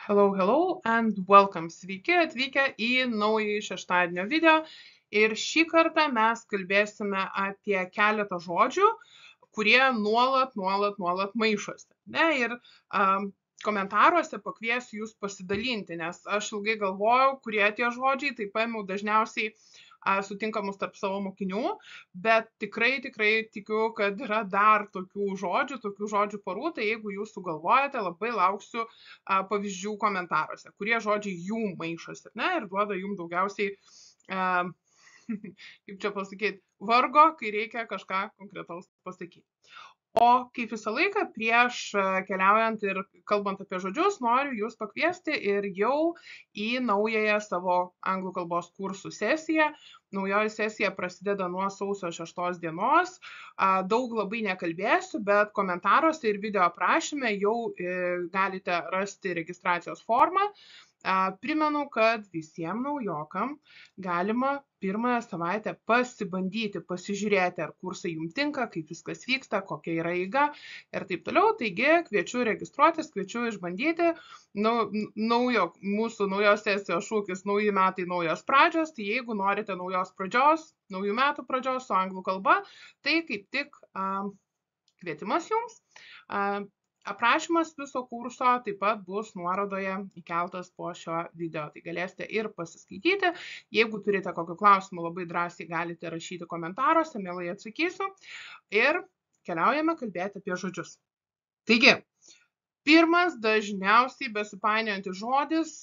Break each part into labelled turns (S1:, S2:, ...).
S1: Hello and welcome. Sveiki atvykę į naują šeštadienio video. Ir šį kartą mes kalbėsime apie keletą žodžių, kurie nuolat maišosi. Ir komentaruose pakviesiu jūs pasidalinti, nes aš ilgai galvojau, kurie tie žodžiai, tai paėmiau dažniausiai sutinkamus tarp savo mokinių, bet tikrai tikiu, kad yra dar tokių žodžių porų, tai jeigu jūs sugalvojate, labai lauksiu pavyzdžių komentaruose, kurie žodžiai jum maišosi, ir duoda jum daugiausiai, kaip čia pasakyti, vargo, kai reikia kažką konkretaus pasakyti. O kaip visą laiką prieš keliaujant ir kalbant apie žodžius, noriu jūs pakviesti ir jau į naująją savo anglų kalbos kursų sesiją. Naujoji sesija prasideda nuo sausio 6 dienos. Daug labai nekalbėsiu, bet komentaruose ir video aprašyme jau galite rasti registracijos formą. Primenu, kad visiems naujokam galima pirmąją savaitę pasibandyti, pasižiūrėti, ar kursai jums tinka, kaip viskas vyksta, kokia yra eiga ir taip toliau. Taigi, kviečiu registruotis, kviečiu išbandyti. Mūsų naujos sesijos šūkis nauji metai, naujos pradžios. Tai jeigu norite naujos pradžios, naujų metų pradžios su anglų kalba, tai kaip tik kvietimas jums. Aprašymas viso kurso taip pat bus nuorodoje įkeltas po šio video, tai galėsite ir pasiskaityti. Jeigu turite kokių klausimų, labai drąsiai galite rašyti komentaruose, mielai atsakysiu. Ir keliaujame kalbėti apie žodžius. Taigi, pirmas dažniausiai besipainiojantis žodis,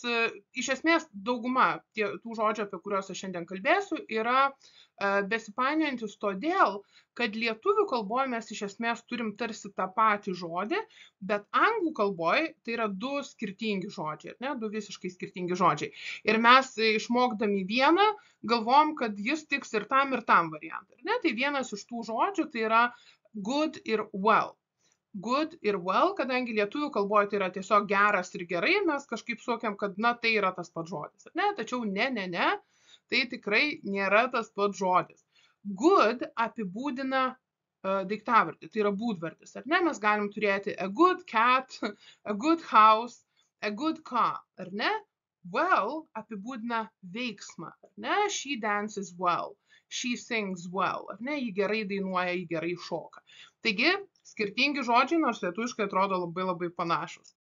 S1: iš esmės dauguma tų žodžių, apie kuriuos aš šiandien kalbėsiu, yra besipainiojantis todėl, kad lietuvių kalboje mes iš esmės turim tarsi tą patį žodį, bet anglų kalboje tai yra du skirtingi žodžiai, du visiškai skirtingi žodžiai. Ir mes išmokdami vieną galvom, kad jis tiks ir tam variantui. Tai vienas iš tų žodžių tai yra good ir well. Good ir well, kadangi lietuvių kalboje tai yra tiesiog geras ir gerai, mes kažkaip suokiam, kad tai yra tas pats žodis. Tačiau ne, tai tikrai nėra tas pats žodis. Good apibūdina daiktavardį, tai yra būdvardis. Mes galim turėti a good cat, a good house, a good car. Well apibūdina veiksmą. She dances well, she sings well. Ji gerai dainuoja, ji gerai šoka. Taigi, skirtingi žodžiai, nors lietuviškai atrodo labai panašus.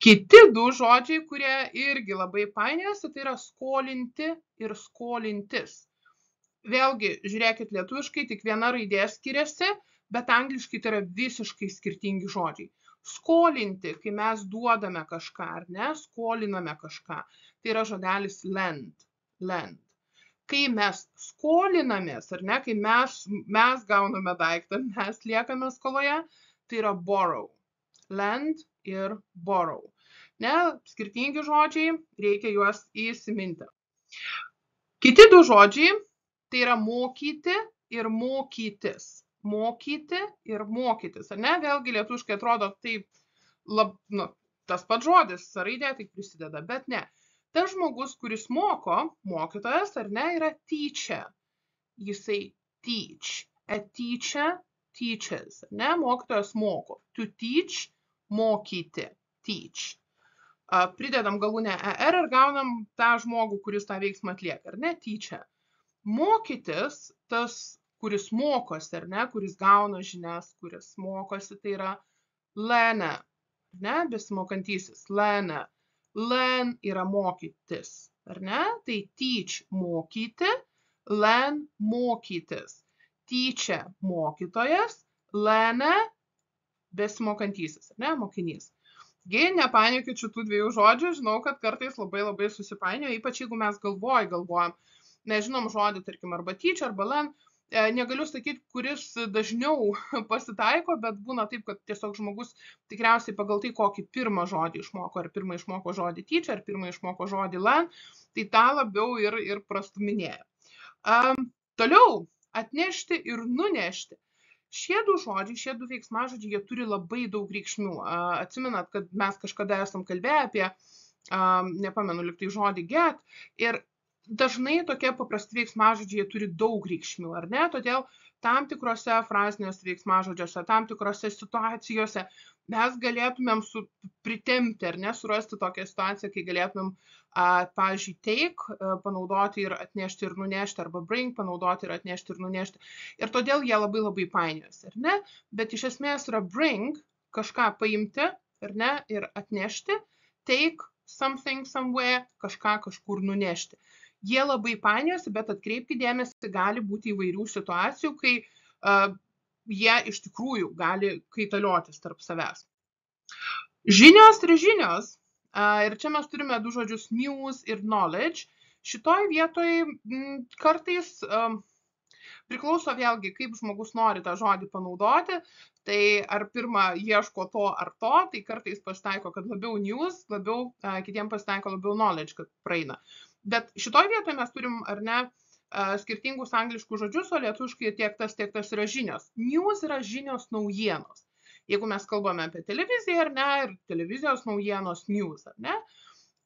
S1: Kiti du žodžiai, kurie irgi labai painiojasi, tai yra skolinti ir skolintis. Vėlgi, žiūrėkit, lietuviškai tik viena raidė skiriasi, bet angliškai tai yra visiškai skirtingi žodžiai. Skolinti, kai mes duodame kažką, skoliname kažką, tai yra žodelis lend. Kai mes skolinamės, kai mes gauname daiktą, mes liekame skoloje, tai yra borrow. Lend ir borrow. Skirtingi žodžiai, reikia juos įsiminti. Kiti du žodžiai, tai yra mokyti ir mokytis. Mokyti ir mokytis. Vėlgi lietuviškai atrodo taip, tas pats žodis, raidė tik prisideda, bet ne. Tas žmogus, kuris moko, mokytojas, yra teacher. Jisai teach. A teacher teaches. Mokytojas moko. To teach, mokyti. Teach. Pridedam galūnę er ir gaunam tą žmogų, kuris tą veiksmą atlieka. Teacher. Mokytis, tas, kuris mokosi, kuris gauna žinias, kuris mokosi, tai yra learner. Besimokantysis. Learner. Learn yra mokytis. Tai teach mokyti, learn mokytis. Teacher mokytojas, learner besimokantysis, mokinys. Nepainiokit šitų dviejų žodžių, žinau, kad kartais labai susipainioja, ypač jeigu mes galvojam, nežinom žodį, tarkim, arba teacher, arba learn, negaliu sakyti, kuris dažniau pasitaiko, bet būna taip, kad tiesiog žmogus tikriausiai pagal tai, kokį pirmą žodį išmoko, ar pirmą išmoko žodį teacher, ar pirmą išmoko žodį learn, tai tą labiau ir prastuminėja. Toliau, atnešti ir nunešti. Šie du žodžiai, šie du veiksmažodžiai, jie turi labai daug reikšmių. Atsimenat, kad mes kažkada esam kalbėję apie, nepamenu, liktai žodį get, ir dažnai tokie paprasti veiksmažodžiai turi daug reikšmių, Todėl tam tikrose frazinės veiksmažodžiuose, tam tikrose situacijose mes galėtumėm pritempti ar nesurasti tokią situaciją, kai galėtumėm, pavyzdžiui, take panaudoti ir atnešti ir nunešti, arba bring panaudoti ir atnešti ir nunešti. Ir todėl jie labai labai painiojasi, ar ne? Bet iš esmės yra bring, kažką paimti, ar ne, ir atnešti, take something somewhere, kažką kažkur nunešti. Jie labai painiojasi, bet atkreipkite dėmesį, gali būti įvairių situacijų, kai jie iš tikrųjų gali kaitaliotis tarp savęs. Žinios ir žinios. Ir čia mes turime du žodžius news ir knowledge. Šitoj vietoj kartais priklauso vėlgi, kaip žmogus nori tą žodį panaudoti. Tai ar pirmą ieško to ar to, tai kartais pasitaiko, kad labiau news, labiau kitiems pasitaiko labiau knowledge, kad praeina. Bet šitoj vietoje mes turim, ar ne, skirtingus angliškus žodžius, o lietuviškai tiek tas yra žinios. News yra žinios naujienos. Jeigu mes kalbame apie televiziją, ar ne, ir televizijos naujienos news, ar ne.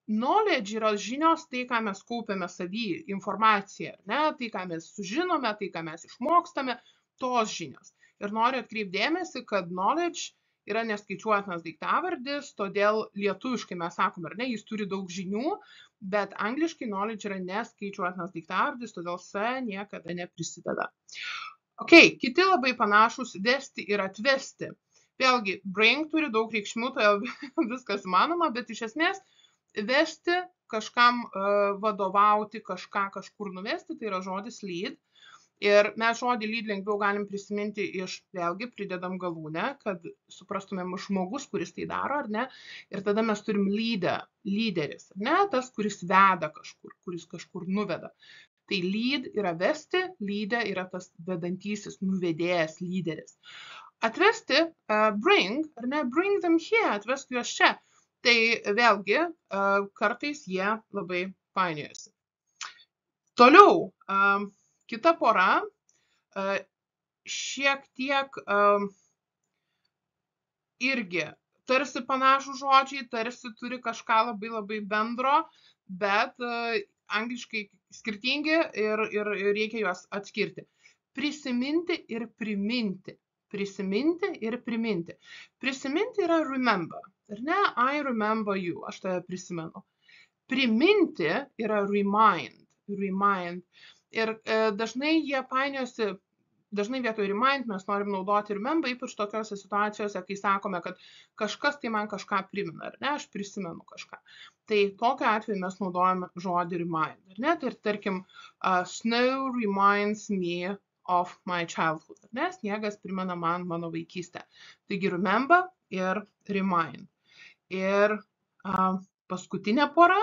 S1: Knowledge yra žinios, tai, ką mes kaupiame savy, informacija, ar ne, tai, ką mes sužinome, tai, ką mes išmokstame, tos žinios. Ir noriu atkreipdėmėsi, kad knowledge yra neskaičiuotinas daiktavardis, todėl lietuviškai mes sakome, ar ne, jis turi daug žinių, bet angliškai knowledge yra neskaičiuotinas daiktavardis, todėl s niekada neprisideda. Ok, kiti labai panašus vesti ir atvesti. Vėlgi, bring turi daug reikšmių, todėl viskas įmanoma, bet iš esmės vesti, kažkam vadovauti, kažką kažkur nuvesti, tai yra žodis lead. Ir mes žodį lead lengviau galim prisiminti iš, vėlgi, pridedam galūnę, kad suprastumėm žmogus, kuris tai daro, ar ne? Ir tada mes turim leader, lyderis, ar ne? Tas, kuris veda kažkur, kuris kažkur nuveda. Tai lead yra vesti, leader yra tas vedantysis, nuvedėjas, lyderis. Atvesti, bring, ar ne? Bring them here, atvesti juos čia. Tai vėlgi, kartais jie labai painiojasi. Toliau, kita pora, šiek tiek irgi tarsi panašų žodžiai, tarsi turi kažką labai labai bendro, bet angliškai skirtingi ir reikia juos atskirti. Prisiminti ir priminti. Prisiminti ir priminti. Prisiminti yra remember, ar ne? I remember you, aš tave prisimenu. Priminti yra remind, remind. Ir dažnai jie painiosi, dažnai vietoj remind mes norim naudoti remember, ypač tokiose situacijose, kai sakome, kad kažkas tai man kažką primena, ar ne, aš prisimenu kažką. Tai tokiu atveju mes naudojame žodį remind, ar ne, tai tarkim, snow reminds me of my childhood, ar ne, sniegas primena man mano vaikystę. Taigi remember ir remind. Ir paskutinė pora,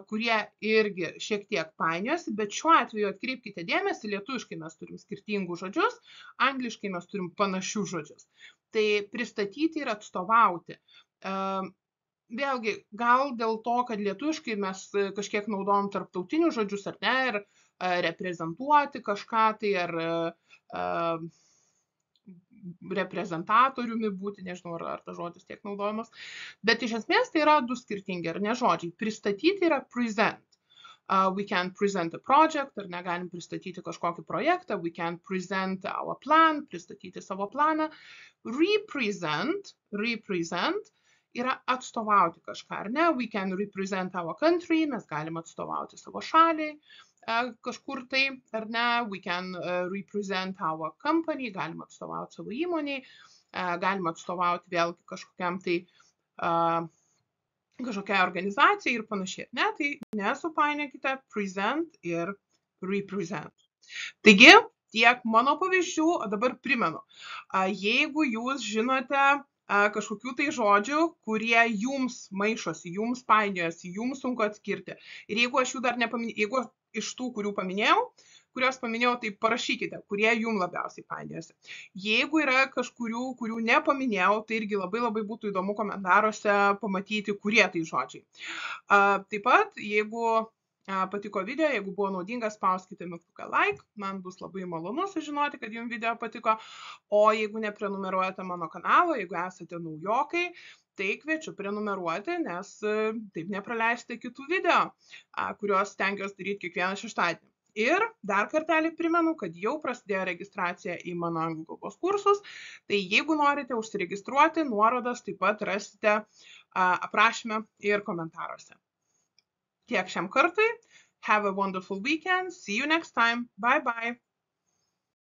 S1: kurie irgi šiek tiek painiosi, bet šiuo atveju atkreipkite dėmesį, lietuviškai mes turim skirtingus žodžius, angliškai mes turim panašius žodžius. Tai pristatyti ir atstovauti. Vėlgi, gal dėl to, kad lietuviškai mes kažkiek naudojam tarptautinius žodžius, ar ne, ir reprezentuoti kažką, tai ar reprezentatoriumi būti, nežinau, ar tas žodis tiek naudojamas, bet iš esmės tai yra du skirtingi, ar ne, žodžiai. Pristatyti yra present. We can present a project, ar negalim pristatyti kažkokį projektą, we can present our plan, pristatyti savo planą. Represent, represent yra atstovauti kažką, ar ne, we can represent our country, mes galim atstovauti savo šaliai, kažkur tai, ar ne, we can represent our company, galim atstovauti savo įmoniai, galim atstovauti vėlgi kažkokiam tai kažkokiai organizacijai ir panašiai, ne, tai nesupainiokite present ir represent. Taigi, tiek mano pavyzdžių, o dabar primenu, jeigu jūs žinote kažkokių tai žodžių, kurie jums maišosi, jums painiojasi, jums sunku atskirti. Ir jeigu aš jų dar nepaminėjau, jeigu iš tų, kuriuos paminėjau, tai parašykite, kurie jums labiausiai painiojasi. Jeigu yra kažkurių, kurių nepaminėjau, tai irgi labai labai būtų įdomu komentaruose pamatyti, kurie tai žodžiai. Taip pat, jeigu patiko video, jeigu buvo naudingas, spauskite mygtuką like, man bus labai malonu sužinoti, kad jums video patiko, o jeigu neprenumeruojate mano kanalo, jeigu esate naujokai, tai kviečiu prenumeruoti, nes taip nepraleisite kitų video, kuriuos stengiuosi daryti kiekvieną šeštadienį. Ir dar kartelį primenu, kad jau prasidėjo registracija į mano anglų kalbos kursus, tai jeigu norite užsiregistruoti, nuorodas taip pat rasite aprašyme ir komentaruose. Tiek šiam kartui. Have a wonderful weekend. See you next time. Bye bye.